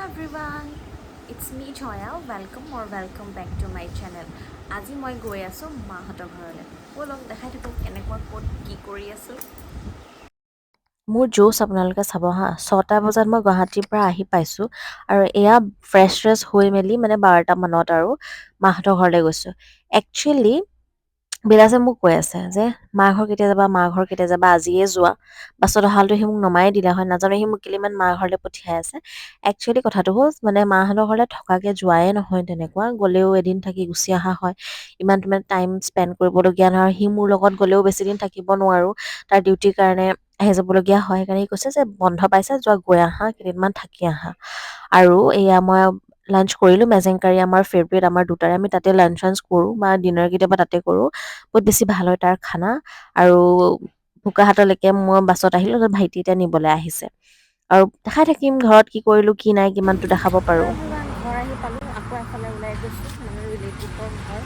everyone, it's me Joya. Welcome back to my channel. আজি মই গৈ আছোঁ মাহঁতৰ ঘৰলৈ। ব'লক দেখাই থাকোঁ কেনেকুৱা ক'ত কি কৰি আছোঁ। মোৰ জোচ আপোনালোকে চাব হা 6টা বজাত মই গুৱাহাটীৰ পৰা আহি পাইছোঁ আৰু এয়া ফ্ৰেছ হৈ মেলি মানে 12টা মানত আৰু মাহঁতৰ ঘৰলৈ গৈছোঁ। একচুৱেলি বিলাসে মোক কৈ আছে যে মা ঘৰ কেতিয়া যাবা আজিয়ে যোৱা। বাছত অহালটো সি মোক নমাই দিলে হয়, নাজানো সি মোক কেলে ইমান মা ঘৰলৈ পঠিয়াই আছে। একচুৱেলি কথাটো হ'ল মানে মাহঁতৰ ঘৰলৈ থকাকৈ যোৱাই নহয়, তেনেকুৱা গ'লেও এদিন থাকি গুচি অহা হয়। ইমান টাইম স্পেণ্ড কৰিবলগীয়া নহয়। সি মোৰ লগত গ'লেও বেছিদিন থাকিব নোৱাৰোঁ, তাৰ ডিউটিৰ কাৰণে আহি যাবলগীয়া হয়। সেইকাৰণে সি কৈছে যে বন্ধ পাইছে, যোৱা গৈ আহা, কেইদিনমান থাকি আহা। আৰু এয়া মই লাঞ্চ কৰিলোঁ মেজেংকাৰী, আমাৰ ফেভৰেট, আমাৰ দুটাৰে আমি তাতে লাঞ্চ কৰোঁ বা ডিনাৰ কেতিয়াবা তাতে কৰোঁ। বহুত বেছি ভাল হয় তাৰ খানা। আৰু বোকাহাটলৈকে মই বাছত আহিলোঁ, ভাইটি এতিয়া নিবলৈ আহিছে। আৰু দেখাই থাকিম ঘৰত কি কৰিলোঁ কি নাই, কিমানটো দেখাব পাৰোঁ। ঘৰ আহি পালোঁ, আকৌ এফালে ওলাই গৈছোঁ, মানে ৰিলেটিভৰ ঘৰ।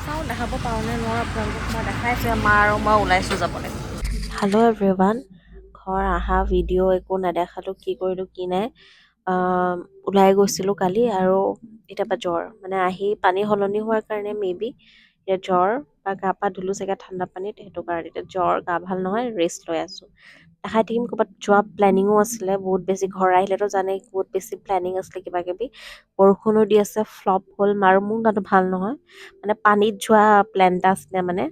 চাওঁ দেখাব পাৰোঁ নে নোৱাৰোঁ আপোনালোকক। মই দেখাইছোঁ মা আৰু মই ওলাইছোঁ যাবলৈ। হেল্ল' এভৰিৱান, ঘৰ অহা ভিডিঅ' একো নেদেখালোঁ, কি কৰিলোঁ কি নাই। ওলাই গৈছিলোঁ কালি আৰু এতিয়াৰ জ্বৰ, মানে আহি পানী সলনি হোৱাৰ কাৰণে মে' বি এতিয়া জ্বৰ বা গা পা ধুলোঁ চাগে ঠাণ্ডা পানীত, সেইটো কাৰণে এতিয়া জ্বৰ, গা ভাল নহয়, ৰেষ্ট লৈ আছোঁ। দেখাই থাকিম। ক'ৰবাত যোৱা প্লেনিঙো আছিলে বহুত বেছি, ঘৰ আহিলেতো জানেই বহুত বেছি প্লেনিং আছিলে কিবা কিবি। বৰষুণো দি আছে, ফ্লপ হ'ল আৰু মোৰ গাটো ভাল নহয়, মানে পানীত যোৱা প্লেন এটা আছিলে মানে,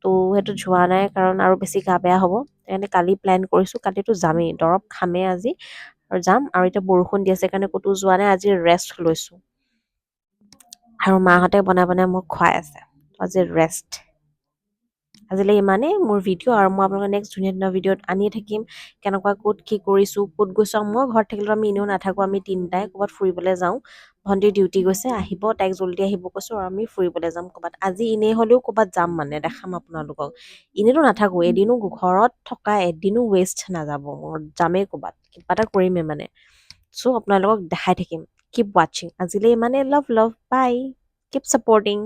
ত' সেইটো যোৱা নাই কাৰণ আৰু বেছি গা বেয়া হ'ব। সেইকাৰণে কালি প্লেন কৰিছোঁ, কালিতো যামেই, দৰৱ খামেই আজি আৰু যাম। আৰু এতিয়া বৰষুণ দি আছে সেইকাৰণে ক'তো যোৱা নাই, আজি ৰেষ্ট লৈছোঁ। আৰু মাহঁতে বনাই মোক খুৱাই আছে, আজি ৰেষ্ট। আজিলৈ ইমানেই মোৰ ভিডিঅ', আৰু মই আপোনালোকৰ নেক্সট ধুনীয়া ভিডিঅ'ত আনিয়ে থাকিম। কেনেকুৱা ক'ত কি কৰিছোঁ, ক'ত গৈছোঁ। আৰু মই ঘৰত থাকিলেও আমি এনেও নাথাকোঁ, আমি তিনিটাই ক'ৰবাত ফুৰিবলৈ যাওঁ। ভণ্টি ডিউটি গৈছে, আহিব, তাইক জল্দি আহিব কৈছোঁ, আৰু আমি ফুৰিবলৈ যাম ক'ৰবাত। আজি এনেই হ'লেও ক'ৰবাত যাম, মানে দেখাম আপোনালোকক। এনেইতো নাথাকোঁ, এদিনো ঘৰত থকা এদিনো ৱেষ্ট নাযাব মোৰ, যামেই ক'ৰবাত, কিবা এটা কৰিমেই মানে। চ' আপোনালোকক দেখাই থাকিম। কিপ ৱাচিং। আজিলৈ ইমানেই। Love by, keep supporting.